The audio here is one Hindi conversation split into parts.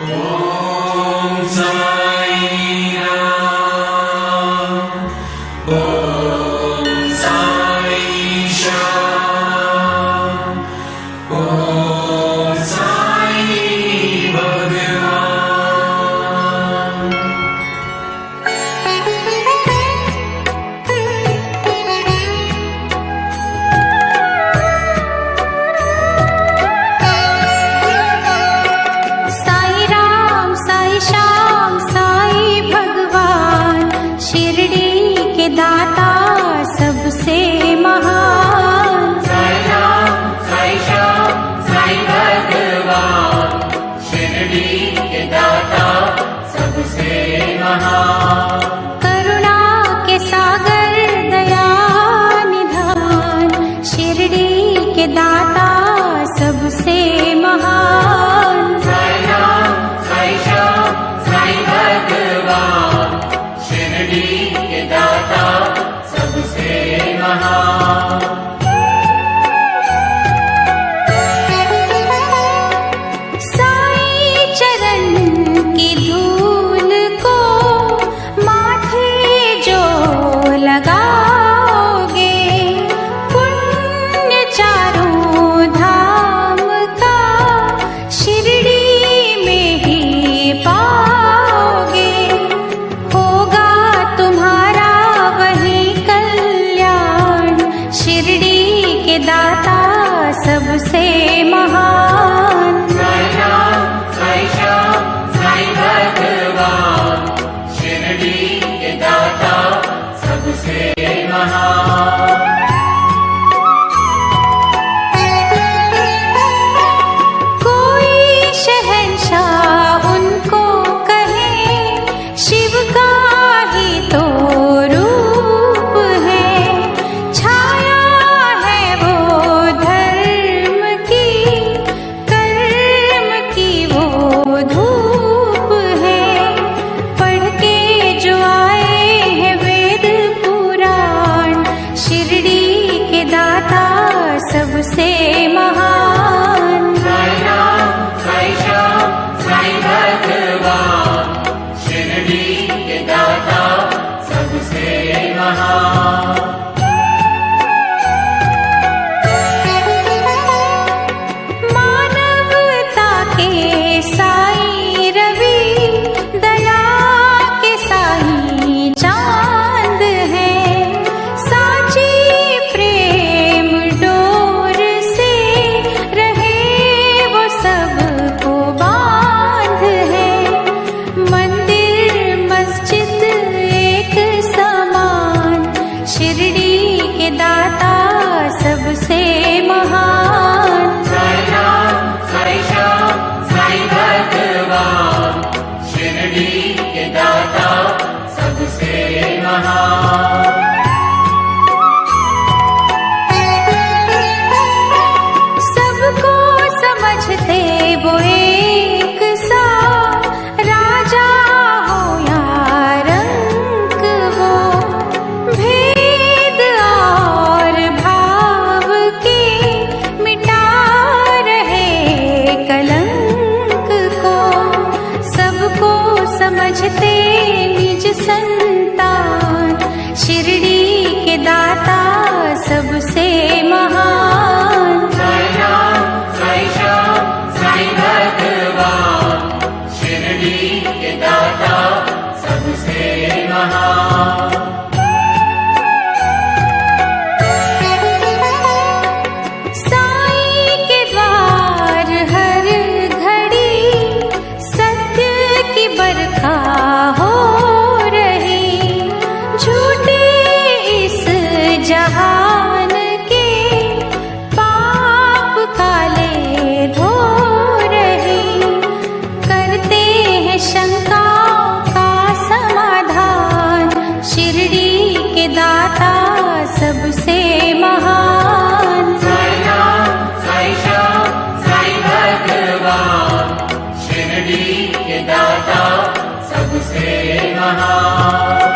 Om Sai Ram, Om Sai Shyam, Om Sai Bhagavan. Sai Ram Sai Shyam Sai भगवान, शिरडी के दाता सबसे महान। साई राम साई श्याम साई भगवान, शिरडी के दाता सबसे महान। करुणा के सागर दया निधान, शिरडी के दाता सबसे महान। साई राम साई श्याम साई भगवान, शिरडी के दाता सबसे महान। साई चरण की धूल को माथे जो लगाओगे, पुण्य चारों धाम का शिरडी में ही पाओगे। होगा तुम्हारा वही कल्याण, शिरडी के दाता सबसे महान। साई राम साई श्याम साई भगवान, शिरडी के दाता सबसे महान। कोई शहंशाह उनको कहे, शिव का ही तो रूप है। छाया है वो धर्म की, कर्म की वो धूप है। पढ़ के जो आए हैं वेद पुराण, शिरडी के दाता सबसे महान। साई राम साई श्याम साई भगवान, शिरडी के दाता सबसे महान। मानवता के साई रवि, दया के साई चांद है। साची प्रेम डोर से रहे वो सबको बांध है। मंदिर मस्जिद एक समान, शिरडी के दाता सबसे महान। साई राम साई श्याम साई भगवान, शिरडी के दाता सबसे महान। सबको समझते वो एक सा, राजा हो या रंक वो। भेद और भाव के मिटा रहे कलंक को। सबको समझते निज संतान, शिरडी के दाता सबसे महान। साई राम साई श्याम साई भगवान, शिरडी के दाता सबसे महान। साई के द्वार हर घड़ी सत्य की बरखा हो रही। झूठे इस जहान के पाप काले धो रही। करते हैं शंकाओं का समाधान, शिरडी के दाता सबसे महान। साई राम साई श्याम साई भगवान, शिरडी के दाता सबसे महान।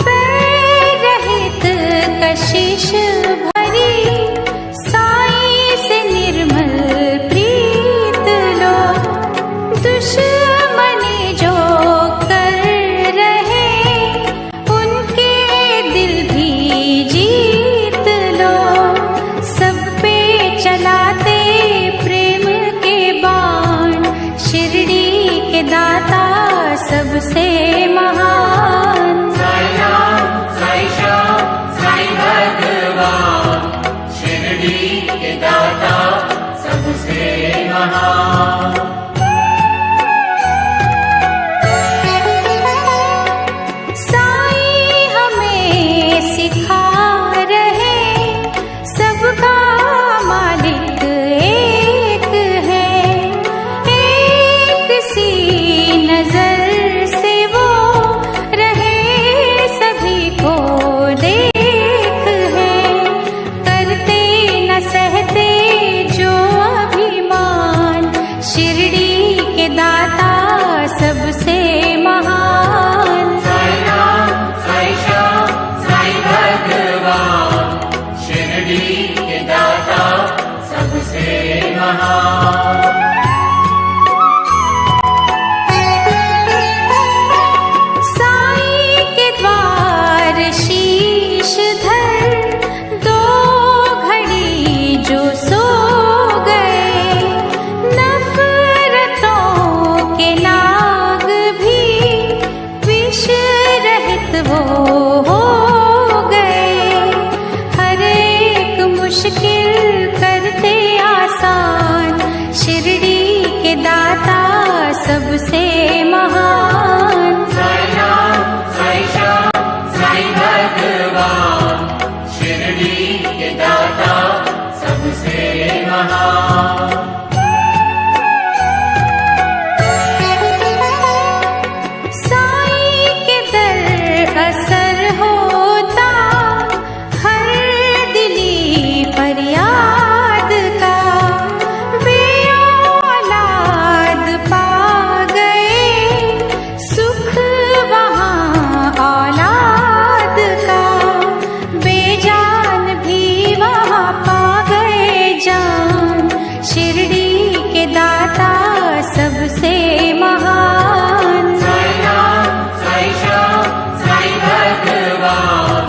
बैर रहित कशिश भरी, साई से होता हर दिली फरियाद का। वे औलाद पा गए सुख वहाँ औलाद का। बेजान भी वहाँ पा गए जान। शिरडी के दाता सबसे महान। साई राम साई श्याम साई भगवान,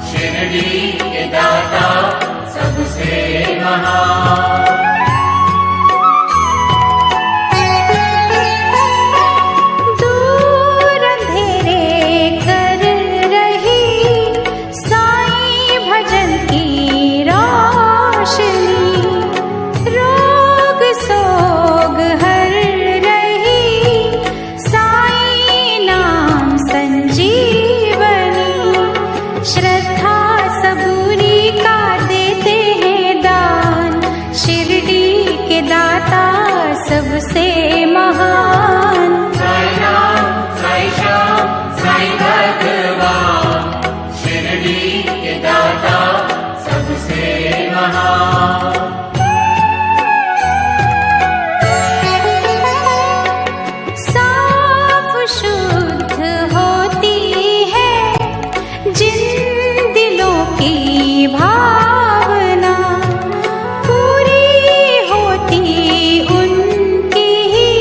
शिरडी के दाता सबसे महान। दूर अंधेरे कर रही साईं भजन की रोशनी। रोग सोग हर रही साईं नाम संजीवनी। श्रद्धा सबूरी का देते हैं दान। शिरडी के दाता सबसे महान। साई राम साई श्याम साई भगवान, शिरडी के दाता सबसे महान। साफ शुद्ध होती है जिन दिलों की भावना। पूरी होती उनकी ही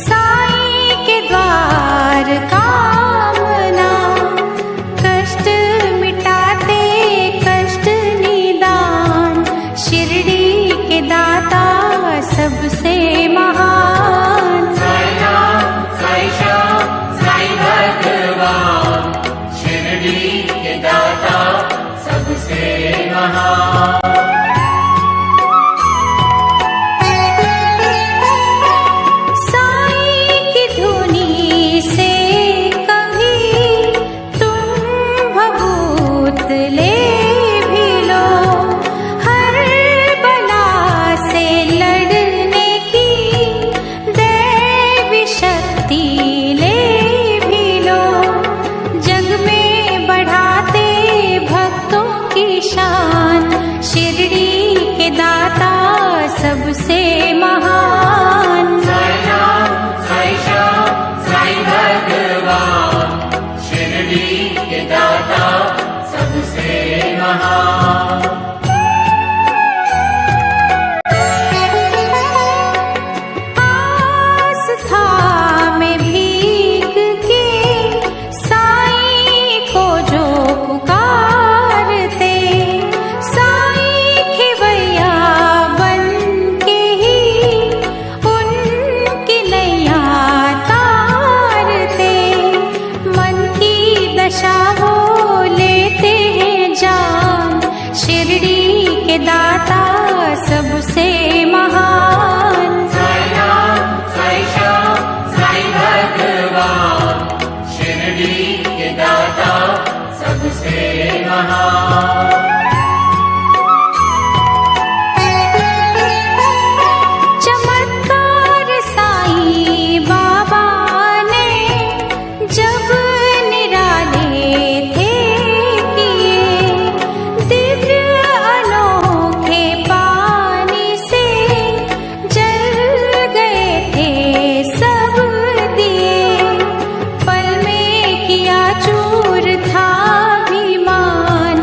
साईं के द्वार कामना। कष्ट मिटाते कष्ट निदान। शिरडी के दाता सबसे महान। साई राम साई श्याम साई भगवान, शिरडी के दाता सबसे महान। साईं की धुनी से कभी तुम भभूत ले भी लो। हर बला से लड़ने की दैवी शक्ति ले भी लो। जग में बढ़ाते भक्तों की शान। शिरडी के दाता सबसे महान। साई राम साई श्याम साई भगवान, शिरडी के दाता सबसे महान। आस्था में भीग के साईं को जो पुकारते। साईं खिवैया बन के ही उनकी नैया तारते। मन की दशा वो लेते हैं जान। शिरडी के दाता सबसे महान। साई राम साई श्याम साई भगवान, शिरडी के दाता सबसे महान। चमत्कार साईं बाबा ने जब निराले थे किए। दिव्य अनोखे पानी से जल गए थे सब दिए। पल में किया चूर था अभिमान।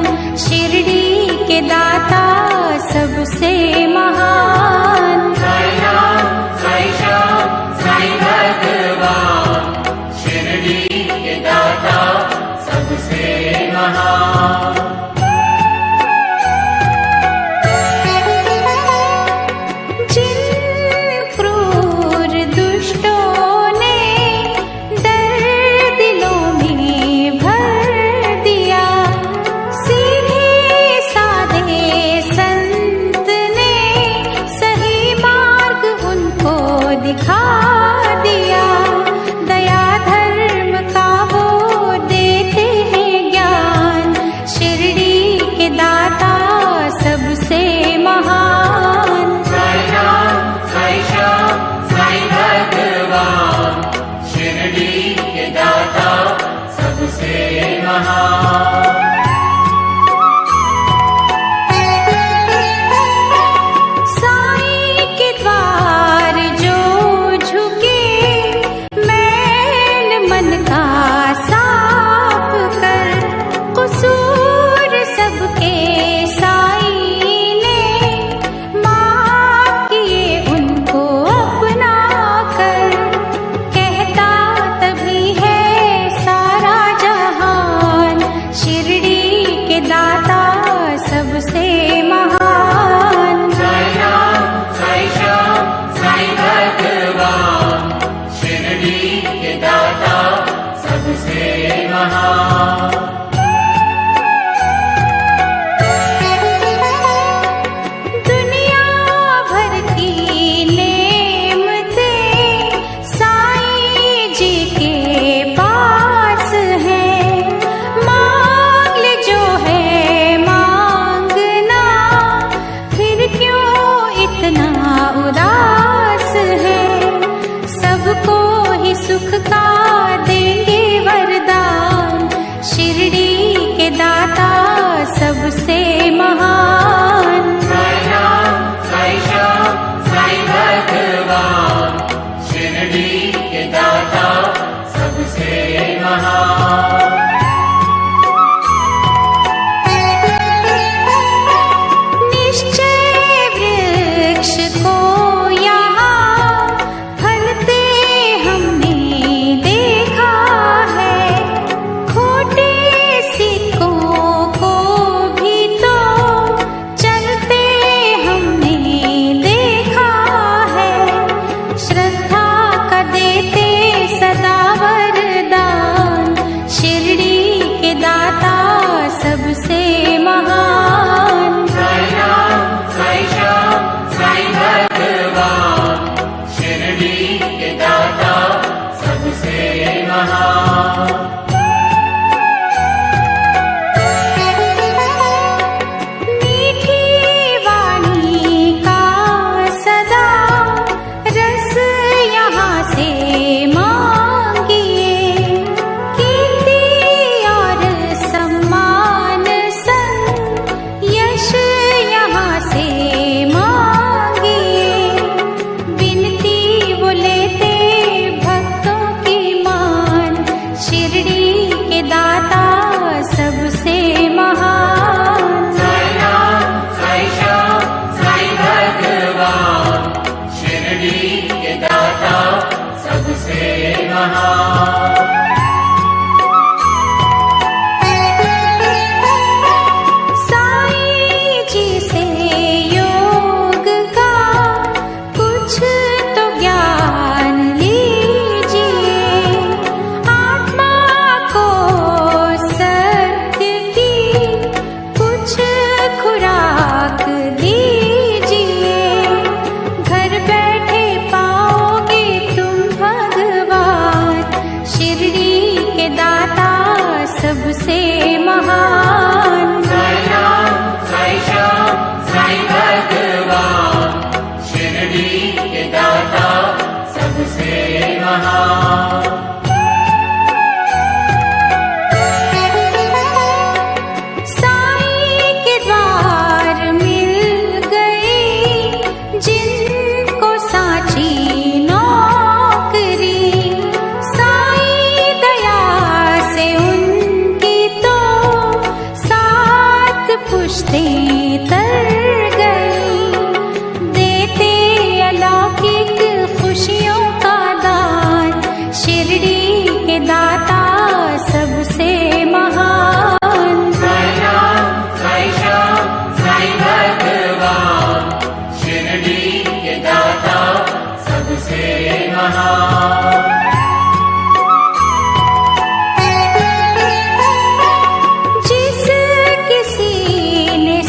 दाता सबसे महान। साई राम साई श्याम साई भगवान, शिरडी के दाता सबसे महान। दुनिया भर की नेमतें साईं जी के पास है। मांग ले जो है मांगना, फिर क्यों इतना उदास है। सबको ही सुख का देंगे वरदान, शिरडी के दाता सबसे महान। साई राम साई श्याम साई भगवान, शिरडी के दाता सबसे महान। निश्चय वृक्ष को यहाँ फलते हमने देखा है, खोटे सिक्कों को भी तो चलते हमने देखा है। श्रद्धा का देते सदा वरदान, शिरडी के दाता सबसे महान। साई राम साई श्याम साई भगवान, शिरडी के दाता सबसे महान। मीठी वाणी का सदा रस यहाँ से मांगिए, कीर्ति और सम्मान संग यश यहाँ से मांगिए। विनती वो लेते भक्तों की मान, शिरडी के दाता सबसे महान। साई राम साई श्याम साई भगवान, शिरडी के दाता सबसे महान। साईं जी से योग का कुछ तो ज्ञान लीजिए, आत्मा को सत्य की कुछ खुराक दीजिए। घर बैठे पाओगे तुम भगवान, शिरडी के दाता सबसे महान। साई राम साई श्याम साई भगवान, शिरडी के दाता सबसे महान। साईं के द्वार मिल गई जिनको साची नौकरी, साईं दया से उनकी तो सात पुश्तें तर गई। देते अलौकिक खुशियों का दान, शिरडी के दाता सबसे महान। साई राम साई श्याम साई भगवान, शिरडी के दाता सबसे महान। जिस किसी ने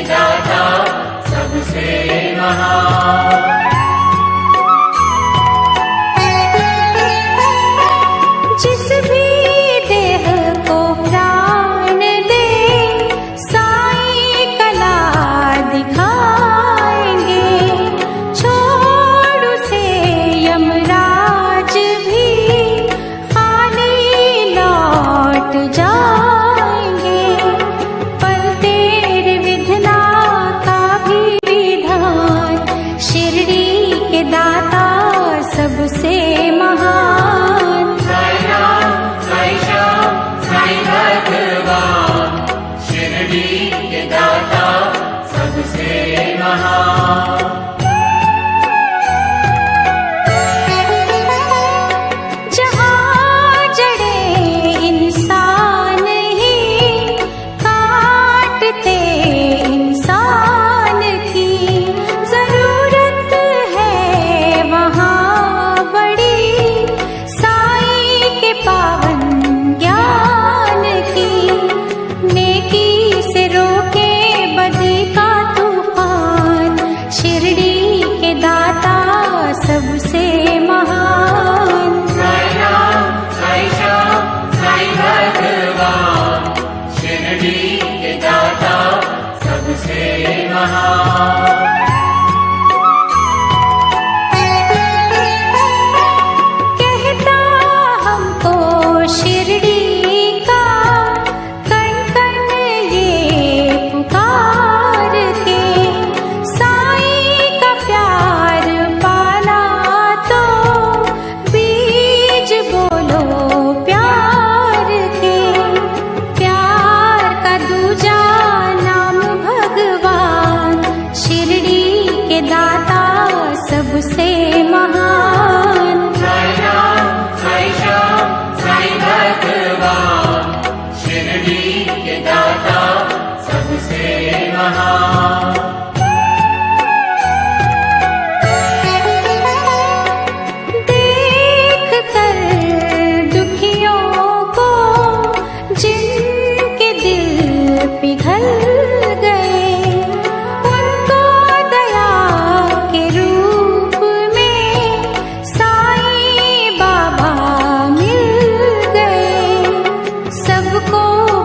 दाता सबसे महान। जिस भी देह को प्राण दे साईं कला दिखाएंगे, छोड़ उसे यमराज भी खाली लौट जाएंगे। पर तेरे विधना का भी विधान, शिरडी के दाता सबसे महान। साईं राम साईं श्याम साईं भगवान, शिरडी के दाता सबसे महान। जहाँ जड़े इंसान ही काटते इंसान की, जरूरत है वहाँ बड़ी साईं के पावन ज्ञान की। नेकी से रोके बदी का तूफान, शिरडी के दाता सबसे महान। साईं राम साईं श्याम साईं भगवान, शिरडी के दाता सबसे महान। कहता हमको शिरडी का कण कण ये पुकार के, साईं का प्यार पाला तो बीज बोलो प्यार के। प्यार का दूजा नाम भगवान, शिरडी के दाता सबसे महान। साईं राम साईं श्याम साईं भगवान, शिरडी के दाता सबसे महान। देख कर दुखियों को जिनके दिल पिघल गए, उनको दया के रूप में साईं बाबा मिल गए। सबको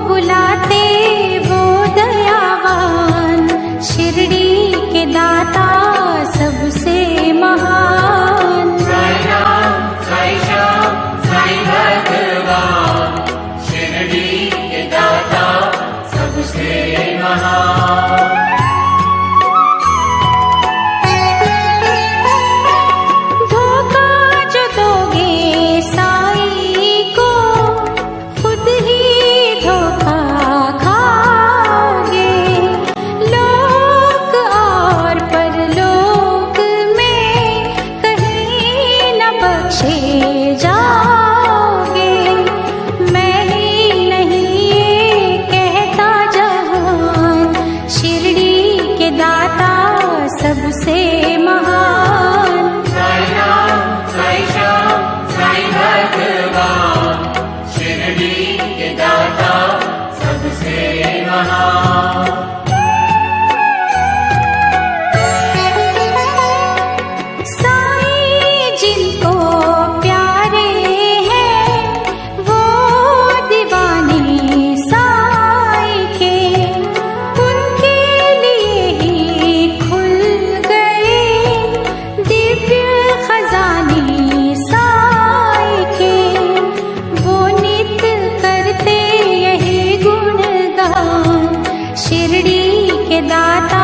बुलाते वो दयावान, शिरडी के दाता सबसे महान। साईं राम साईं श्याम साईं भगवान, शिरडी के दाता सबसे महान। धोखा जो दोगे साईं को, खुद ही धोखा खाओगे। लोक और परलोक में कहीं न बख्शे जाओगे। मैं ही नहीं ये कहता जहान, शिरडी के दाता सबसे महान। साईं राम साईं श्याम साईं भगवान, शिरडी के दाता सबसे महान। साईं जिनको प्यारे हैं वो दीवाने साईं के, उनके लिए ही खुल गए दिव्य खजाने साईं के। वो नित करते यही गुणगान, शिरडी के दाता